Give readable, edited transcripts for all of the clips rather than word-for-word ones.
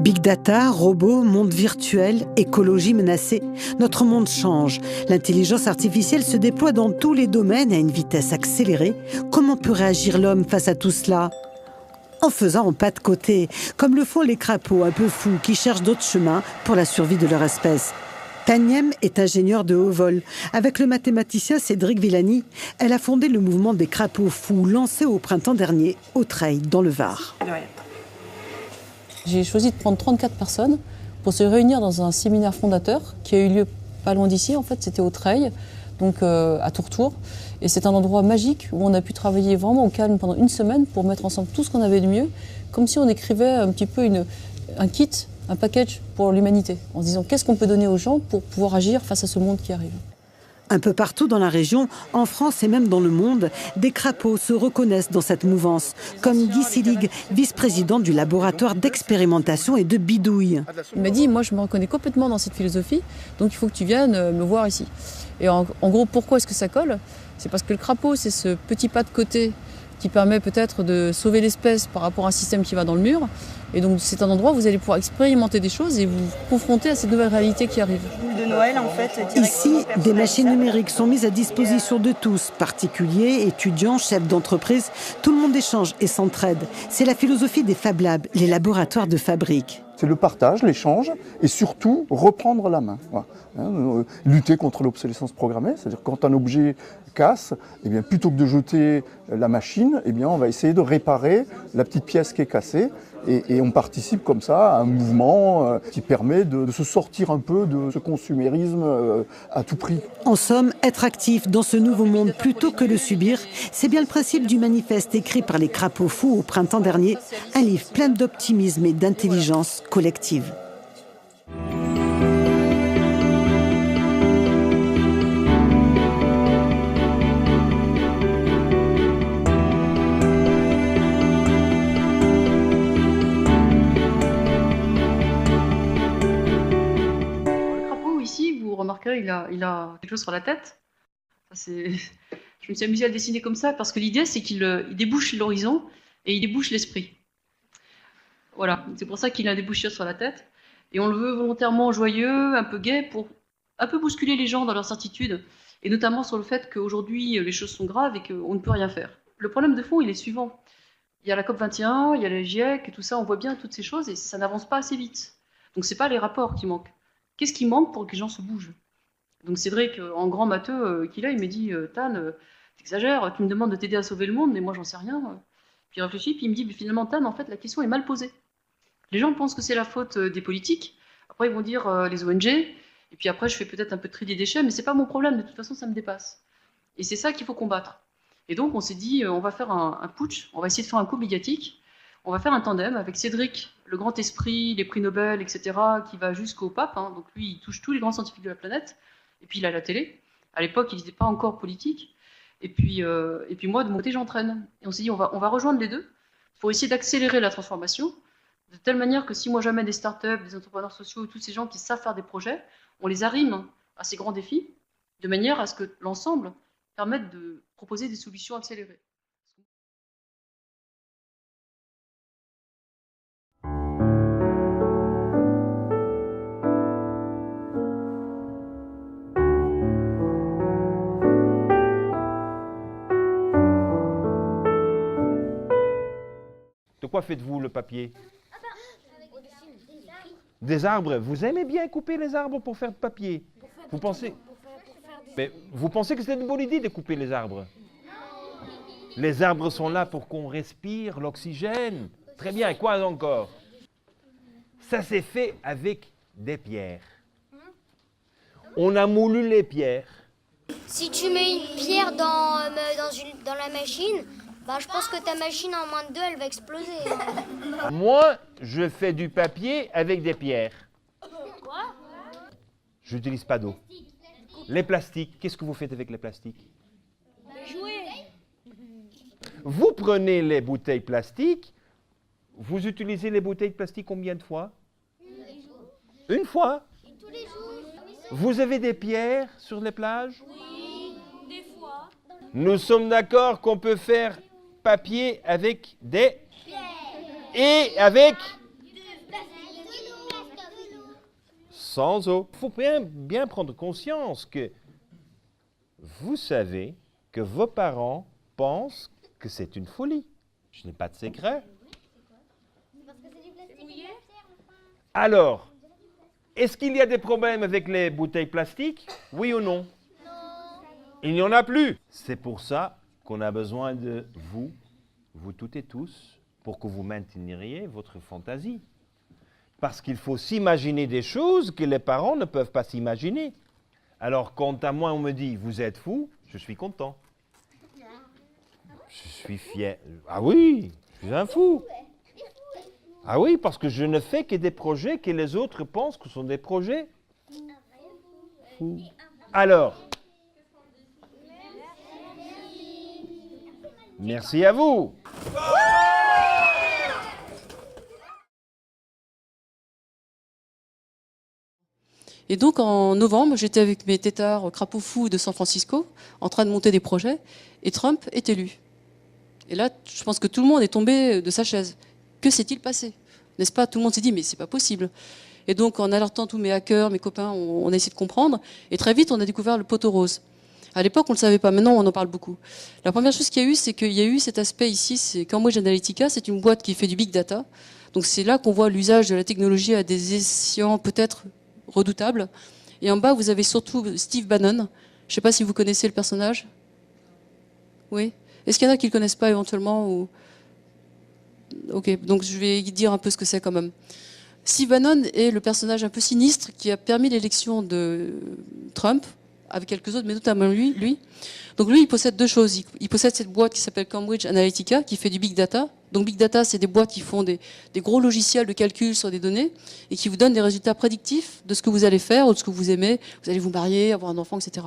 Big data, robots, monde virtuel, écologie menacée. Notre monde change. L'intelligence artificielle se déploie dans tous les domaines à une vitesse accélérée. Comment peut réagir l'homme face à tout cela ? En faisant un pas de côté, comme le font les crapauds un peu fous qui cherchent d'autres chemins pour la survie de leur espèce. Taniem est ingénieure de haut vol. Avec le mathématicien Cédric Villani, elle a fondé le mouvement des crapauds fous lancé au printemps dernier au Treil, dans le Var. J'ai choisi de prendre 34 personnes pour se réunir dans un séminaire fondateur qui a eu lieu pas loin d'ici. En fait, c'était au Treil, donc à Tourtour. Et c'est un endroit magique où on a pu travailler vraiment au calme pendant une semaine pour mettre ensemble tout ce qu'on avait de mieux, comme si on écrivait un petit peu un kit, un package pour l'humanité, en se disant qu'est-ce qu'on peut donner aux gens pour pouvoir agir face à ce monde qui arrive. Un peu partout dans la région, en France et même dans le monde, des crapauds se reconnaissent dans cette mouvance, comme Guy Silig, vice-président du laboratoire d'expérimentation et de bidouille. Il m'a dit, moi je me reconnais complètement dans cette philosophie, donc il faut que tu viennes me voir ici. Et en gros, pourquoi est-ce que ça colle ? C'est parce que le crapaud, c'est ce petit pas de côté qui permet peut-être de sauver l'espèce par rapport à un système qui va dans le mur. Et donc c'est un endroit où vous allez pouvoir expérimenter des choses et vous confronter à cette nouvelle réalité qui arrive. De Noël, en fait, ici, des machines numériques sont mises à disposition de tous, particuliers, étudiants, chefs d'entreprise. Tout le monde échange et s'entraide. C'est la philosophie des Fab Labs, les laboratoires de fabrique. C'est le partage, l'échange et surtout reprendre la main. Voilà. Lutter contre l'obsolescence programmée, c'est-à-dire quand un objet casse, eh bien, plutôt que de jeter la machine, eh bien, on va essayer de réparer la petite pièce qui est cassée. Et on participe comme ça à un mouvement qui permet de se sortir un peu de ce consumérisme à tout prix. En somme, être actif dans ce nouveau monde plutôt que le subir, c'est bien le principe du manifeste écrit par les crapauds fous au printemps dernier, un livre plein d'optimisme et d'intelligence collective. Il a quelque chose sur la tête. Je me suis amusée à le dessiner comme ça parce que l'idée, c'est qu'il débouche l'horizon et il débouche l'esprit. Voilà, c'est pour ça qu'il a un débouchure sur la tête. Et on le veut volontairement joyeux, un peu gai, pour un peu bousculer les gens dans leur certitude, et notamment sur le fait qu'aujourd'hui, les choses sont graves et qu'on ne peut rien faire. Le problème de fond, il est suivant. Il y a la COP21, il y a le GIEC, et tout ça, on voit bien toutes ces choses, et ça n'avance pas assez vite. Donc c'est pas les rapports qui manquent. Qu'est-ce qui manque pour que les gens se bougent ? Donc Cédric, en grand matheux qu'il a, il m'a dit « Tan, t'exagères, tu me demandes de t'aider à sauver le monde, mais moi j'en sais rien. » Puis il réfléchit, puis il me dit « Finalement, Tan, en fait, la question est mal posée. Les gens pensent que c'est la faute des politiques, après ils vont dire les ONG, et puis après je fais peut-être un peu de tri des déchets, mais c'est pas mon problème, de toute façon ça me dépasse. Et c'est ça qu'il faut combattre. Et donc on s'est dit, on va faire un putsch, on va essayer de faire un coup médiatique, on va faire un tandem avec Cédric, le grand esprit, les prix Nobel, etc., qui va jusqu'au pape, hein, donc lui il touche tous les grands scientifiques de la planète, et puis il a la télé. À l'époque, il n'était pas encore politique. Et puis moi, de mon côté, j'entraîne. Et on s'est dit, on va rejoindre les deux pour essayer d'accélérer la transformation, de telle manière que si moi j'amène des startups, des entrepreneurs sociaux, tous ces gens qui savent faire des projets, on les arrime à ces grands défis, de manière à ce que l'ensemble permette de proposer des solutions accélérées. De quoi faites-vous le papier? Des arbres. Vous aimez bien couper les arbres pour faire du papier? Vous pensez que c'est une bonne idée de couper les arbres? Les arbres sont là pour qu'on respire l'oxygène. Très bien. Et quoi encore? Ça s'est fait avec des pierres. On a moulu les pierres. Si tu mets une pierre dans la machine, je pense que ta machine, en moins de 2, elle va exploser. Moi, je fais du papier avec des pierres. Quoi? Je n'utilise pas d'eau. Les plastiques, qu'est-ce que vous faites avec les plastiques? Jouer. Vous prenez les bouteilles plastiques, vous utilisez les bouteilles plastiques combien de fois? Une fois. Tous les jours. Vous avez des pierres sur les plages? Oui, des fois. Nous sommes d'accord qu'on peut faire papier avec des... Et avec... sans eau. Il faut bien prendre conscience que vous savez que vos parents pensent que c'est une folie. Je n'ai pas de secret. Alors, est-ce qu'il y a des problèmes avec les bouteilles plastiques? Oui ou non? Non. Il n'y en a plus. C'est pour ça qu'on a besoin de vous toutes et tous, pour que vous mainteniez votre fantaisie. Parce qu'il faut s'imaginer des choses que les parents ne peuvent pas s'imaginer. Alors, quand à moi on me dit « vous êtes fou », je suis content. Je suis fier. Ah oui, je suis un fou. Ah oui, parce que je ne fais que des projets que les autres pensent que sont des projets fous. Alors, merci à vous. Et donc en novembre, j'étais avec mes têtards crapauds fous de San Francisco, en train de monter des projets, et Trump est élu. Et là, je pense que tout le monde est tombé de sa chaise. Que s'est-il passé? N'est-ce pas? Tout le monde s'est dit, mais c'est pas possible. Et donc, en alertant tous mes hackers, mes copains, on a essayé de comprendre. Et très vite, on a découvert le poteau rose. À l'époque, on ne le savait pas. Maintenant, on en parle beaucoup. La première chose qu'il y a eu, c'est qu'il y a eu cet aspect ici, c'est Cambridge Analytica, c'est une boîte qui fait du big data. Donc, c'est là qu'on voit l'usage de la technologie à des escients peut-être redoutables. Et en bas, vous avez surtout Steve Bannon. Je ne sais pas si vous connaissez le personnage. Oui? Est-ce qu'il y en a qui ne le connaissent pas éventuellement ou... Ok, donc je vais dire un peu ce que c'est quand même. Steve Bannon est le personnage un peu sinistre qui a permis l'élection de Trump, avec quelques autres, mais notamment lui. Donc lui, il possède deux choses. Il possède cette boîte qui s'appelle Cambridge Analytica, qui fait du big data. Donc big data, c'est des boîtes qui font des gros logiciels de calcul sur des données et qui vous donnent des résultats prédictifs de ce que vous allez faire ou de ce que vous aimez. Vous allez vous marier, avoir un enfant, etc.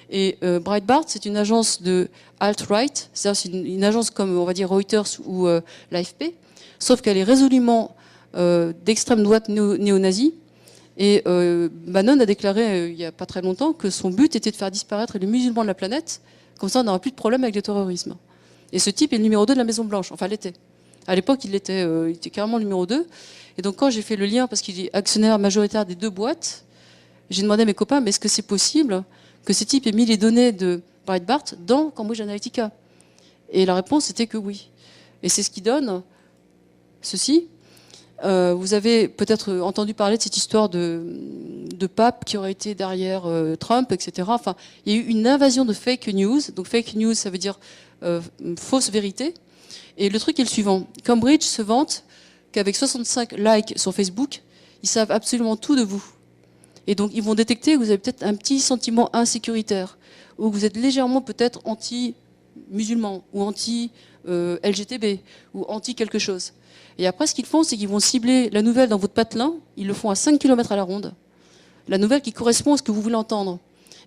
Et Breitbart, c'est une agence de alt-right, c'est-à-dire c'est une agence comme, on va dire, Reuters ou l'AFP, sauf qu'elle est résolument d'extrême droite néo-nazie. Et Bannon a déclaré il n'y a pas très longtemps que son but était de faire disparaître les musulmans de la planète, comme ça on n'aura plus de problème avec le terrorisme. Et ce type est le numéro 2 de la Maison-Blanche, enfin l'était. À l'époque, il était carrément le numéro 2. Et donc quand j'ai fait le lien, parce qu'il est actionnaire majoritaire des deux boîtes, j'ai demandé à mes copains, mais est-ce que c'est possible que ce type ait mis les données de Breitbart dans Cambridge Analytica? Et la réponse était que oui. Et c'est ce qui donne ceci. Vous avez peut-être entendu parler de cette histoire de pape qui aurait été derrière Trump, etc. Enfin, il y a eu une invasion de fake news. Donc fake news, ça veut dire fausse vérité. Et le truc est le suivant. Cambridge se vante qu'avec 65 likes sur Facebook, ils savent absolument tout de vous. Et donc, ils vont détecter que vous avez peut-être un petit sentiment insécuritaire, ou que vous êtes légèrement peut-être anti-musulman, ou anti-LGTB, ou anti-quelque chose. Et après, ce qu'ils font, c'est qu'ils vont cibler la nouvelle dans votre patelin, ils le font à 5 km à la ronde, la nouvelle qui correspond à ce que vous voulez entendre.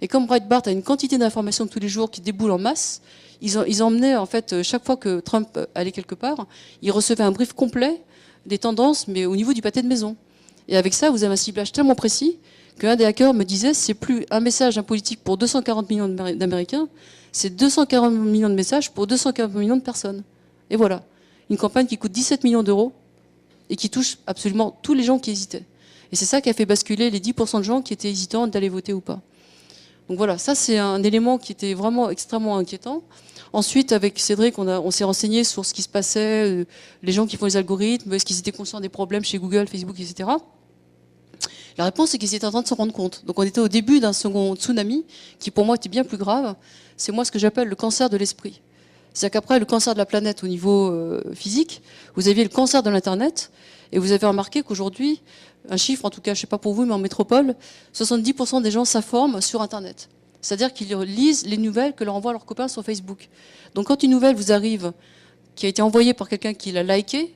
Et comme Breitbart a une quantité d'informations tous les jours qui déboulent en masse, ils emmenaient, en fait, chaque fois que Trump allait quelque part, ils recevaient un brief complet des tendances, mais au niveau du pâté de maison. Et avec ça, vous avez un ciblage tellement précis qu'un des hackers me disait c'est plus un message d'un politique pour 240 millions d'Américains, c'est 240 millions de messages pour 240 millions de personnes. Et voilà, une campagne qui coûte 17 millions d'euros et qui touche absolument tous les gens qui hésitaient. Et c'est ça qui a fait basculer les 10% de gens qui étaient hésitants d'aller voter ou pas. Donc voilà, ça c'est un élément qui était vraiment extrêmement inquiétant. Ensuite, avec Cédric, on s'est renseigné sur ce qui se passait, les gens qui font les algorithmes, est-ce qu'ils étaient conscients des problèmes chez Google, Facebook, etc. La réponse, c'est qu'ils étaient en train de se rendre compte. Donc on était au début d'un second tsunami, qui pour moi était bien plus grave. C'est moi ce que j'appelle le cancer de l'esprit. C'est-à-dire qu'après le cancer de la planète au niveau physique, vous aviez le cancer de l'Internet, et vous avez remarqué qu'aujourd'hui, un chiffre, en tout cas, je ne sais pas pour vous, mais en métropole, 70% des gens s'informent sur Internet. C'est-à-dire qu'ils lisent les nouvelles que leur envoient leurs copains sur Facebook. Donc quand une nouvelle vous arrive, qui a été envoyée par quelqu'un qui l'a likée,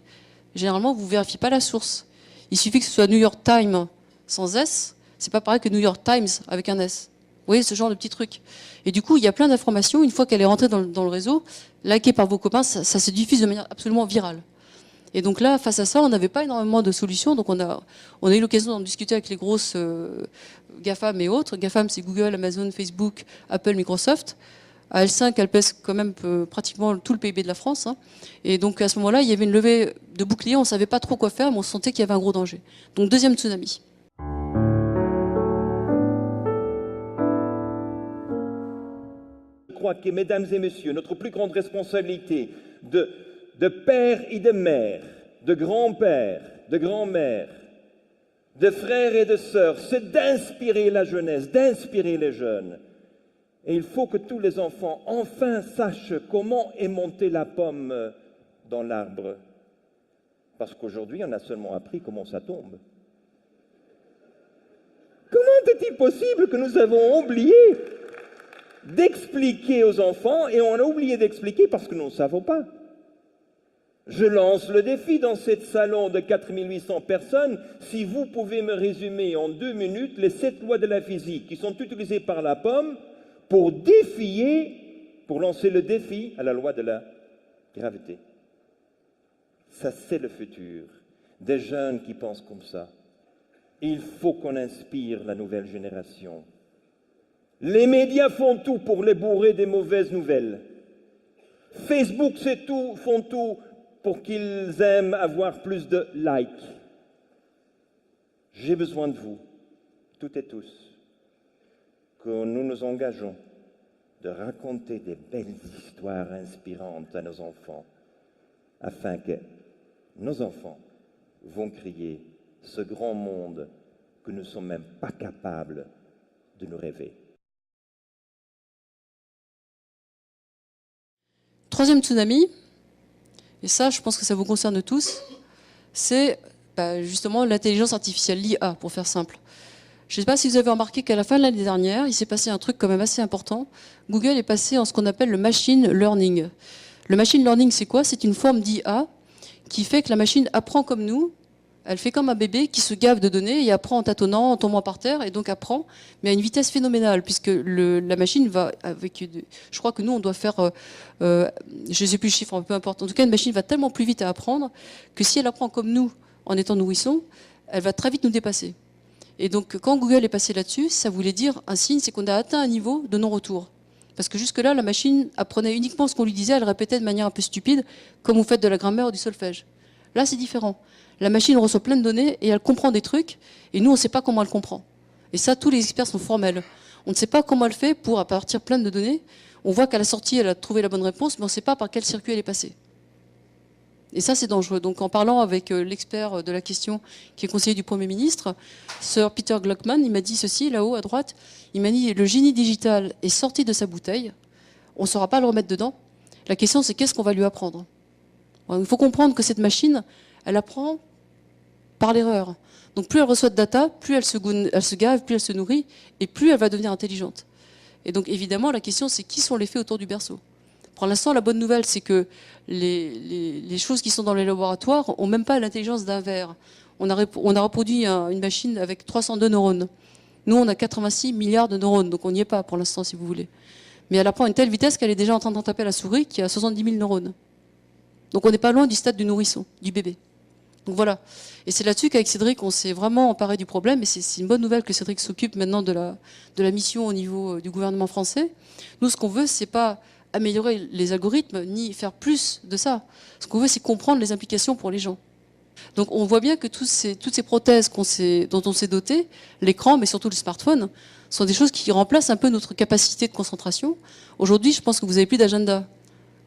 généralement, vous ne vérifiez pas la source. Il suffit que ce soit New York Times sans S, c'est pas pareil que New York Times avec un S. Vous voyez, ce genre de petits trucs. Et du coup, il y a plein d'informations, une fois qu'elle est rentrée dans le réseau, likée par vos copains, ça se diffuse de manière absolument virale. Et donc là, face à ça, on n'avait pas énormément de solutions, donc on a eu l'occasion d'en discuter avec les grosses GAFAM et autres. GAFAM, c'est Google, Amazon, Facebook, Apple, Microsoft. À L5, elle pèse quand même pratiquement tout le PIB de la France. Hein. Et donc à ce moment-là, il y avait une levée de boucliers, on ne savait pas trop quoi faire, mais on sentait qu'il y avait un gros danger. Donc deuxième tsunami. crois que, mesdames et messieurs, notre plus grande responsabilité de pères et de mères, de grands-pères, de grands-mères, de frères et de sœurs, c'est d'inspirer la jeunesse, d'inspirer les jeunes. Et il faut que tous les enfants enfin sachent comment est montée la pomme dans l'arbre. Parce qu'aujourd'hui, on a seulement appris comment ça tombe. Comment est-il possible que nous avons oublié d'expliquer aux enfants, et on a oublié d'expliquer parce que nous ne savons pas. Je lance le défi dans ce salon de 4800 personnes. Si vous pouvez me résumer en 2 minutes les 7 lois de la physique qui sont utilisées par la pomme pour lancer le défi à la loi de la gravité. Ça, c'est le futur. Des jeunes qui pensent comme ça. Il faut qu'on inspire la nouvelle génération. Les médias font tout pour les bourrer des mauvaises nouvelles. Facebook font tout pour qu'ils aiment avoir plus de likes. J'ai besoin de vous, toutes et tous, que nous nous engageons de raconter des belles histoires inspirantes à nos enfants, afin que nos enfants vont créer ce grand monde que nous ne sommes même pas capables de nous rêver. Troisième tsunami, et ça, je pense que ça vous concerne tous, c'est justement l'intelligence artificielle, l'IA, pour faire simple. Je ne sais pas si vous avez remarqué qu'à la fin de l'année dernière, il s'est passé un truc quand même assez important. Google est passé en ce qu'on appelle le machine learning. Le machine learning, c'est quoi? C'est une forme d'IA qui fait que la machine apprend comme nous. Elle fait comme un bébé qui se gave de données et apprend en tâtonnant, en tombant par terre, et donc apprend, mais à une vitesse phénoménale, puisque la machine va avec... Je crois que nous, on doit faire... je ne sais plus le chiffre, peu importe. En tout cas, une machine va tellement plus vite à apprendre que si elle apprend comme nous, en étant nourrisson, elle va très vite nous dépasser. Et donc, quand Google est passé là-dessus, ça voulait dire un signe, c'est qu'on a atteint un niveau de non-retour. Parce que jusque-là, la machine apprenait uniquement ce qu'on lui disait, elle répétait de manière un peu stupide, comme vous faites de la grammaire ou du solfège. Là, c'est différent. La machine reçoit plein de données et elle comprend des trucs, et nous, on ne sait pas comment elle comprend. Et ça, tous les experts sont formels. On ne sait pas comment elle fait pour, à partir plein de données, on voit qu'à la sortie, elle a trouvé la bonne réponse, mais on ne sait pas par quel circuit elle est passée. Et ça, c'est dangereux. Donc, en parlant avec l'expert de la question, qui est conseiller du Premier ministre, Sir Peter Gluckman, il m'a dit ceci, là-haut, à droite. Il m'a dit, le génie digital est sorti de sa bouteille. On ne saura pas le remettre dedans. La question, c'est qu'est-ce qu'on va lui apprendre? Il faut comprendre que cette machine, elle apprend par l'erreur. Donc, plus elle reçoit de data, plus elle se gave, plus elle se nourrit, et plus elle va devenir intelligente. Et donc, évidemment, la question, c'est qui sont les faits autour du berceau? Pour l'instant, la bonne nouvelle, c'est que les choses qui sont dans les laboratoires n'ont même pas l'intelligence d'un ver. On a reproduit une machine avec 302 neurones. Nous, on a 86 milliards de neurones, donc on n'y est pas pour l'instant, si vous voulez. Mais elle apprend à une telle vitesse qu'elle est déjà en train d'en taper à la souris qui a 70 000 neurones. Donc on n'est pas loin du stade du nourrisson, du bébé. Donc voilà. Et c'est là-dessus qu'avec Cédric, on s'est vraiment emparé du problème. Et c'est une bonne nouvelle que Cédric s'occupe maintenant de la mission au niveau du gouvernement français. Nous, ce qu'on veut, c'est pas améliorer les algorithmes, ni faire plus de ça. Ce qu'on veut, c'est comprendre les implications pour les gens. Donc on voit bien que toutes ces prothèses dont on s'est doté, l'écran, mais surtout le smartphone, sont des choses qui remplacent un peu notre capacité de concentration. Aujourd'hui, je pense que vous n'avez plus d'agenda.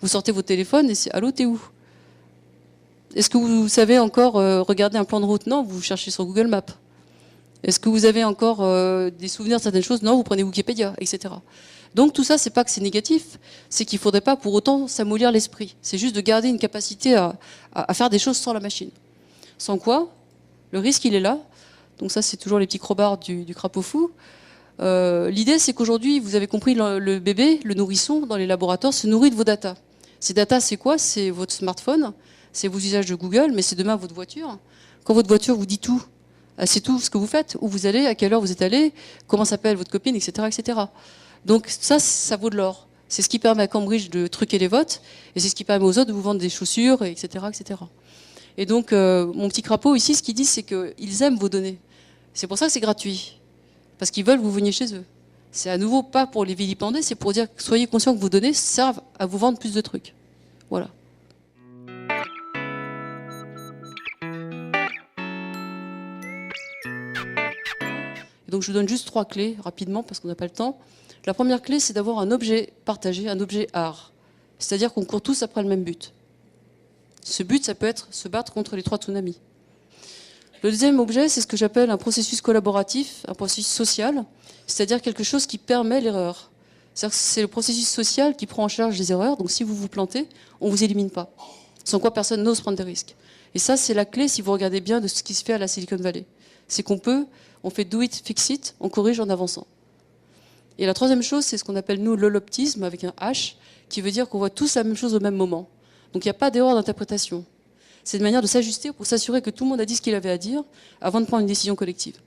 Vous sortez votre téléphone et c'est « Allô, t'es où ?» Est-ce que vous savez encore regarder un plan de route? Non, vous cherchez sur Google Maps. Est-ce que vous avez encore des souvenirs de certaines choses? Non, vous prenez Wikipédia, etc. Donc tout ça, c'est pas que c'est négatif, c'est qu'il ne faudrait pas pour autant s'amollir l'esprit. C'est juste de garder une capacité à faire des choses sans la machine. Sans quoi, le risque, il est là. Donc ça, c'est toujours les petits crobards du crapaud fou. L'idée, c'est qu'aujourd'hui, vous avez compris, le bébé, le nourrisson, dans les laboratoires, se nourrit de vos datas. Ces datas, c'est quoi? C'est votre smartphone, c'est vos usages de Google, mais c'est demain votre voiture. Quand votre voiture vous dit tout, c'est tout ce que vous faites, où vous allez, à quelle heure vous êtes allé, comment s'appelle votre copine, etc., etc. Donc ça vaut de l'or. C'est ce qui permet à Cambridge de truquer les votes, et c'est ce qui permet aux autres de vous vendre des chaussures, etc., etc. Et donc, mon petit crapaud ici, ce qu'il dit, c'est qu'ils aiment vos données. C'est pour ça que c'est gratuit. Parce qu'ils veulent que vous veniez chez eux. C'est à nouveau pas pour les vilipender, c'est pour dire que soyez conscients que vos données servent à vous vendre plus de trucs. Voilà. Et Donc je vous donne juste 3 clés rapidement parce qu'on n'a pas le temps. La première clé, c'est d'avoir un objet partagé, un objet art. C'est-à-dire qu'on court tous après le même but. Ce but, ça peut être se battre contre les 3 tsunamis. Le deuxième objet, c'est ce que j'appelle un processus collaboratif, un processus social, c'est-à-dire quelque chose qui permet l'erreur. C'est le processus social qui prend en charge les erreurs, donc si vous vous plantez, on ne vous élimine pas. Sans quoi personne n'ose prendre des risques. Et ça, c'est la clé, si vous regardez bien, de ce qui se fait à la Silicon Valley. C'est on fait do it, fix it, on corrige en avançant. Et la troisième chose, c'est ce qu'on appelle, nous, l'holoptisme, avec un H, qui veut dire qu'on voit tous la même chose au même moment. Donc il n'y a pas d'erreur d'interprétation. C'est une manière de s'ajuster pour s'assurer que tout le monde a dit ce qu'il avait à dire avant de prendre une décision collective.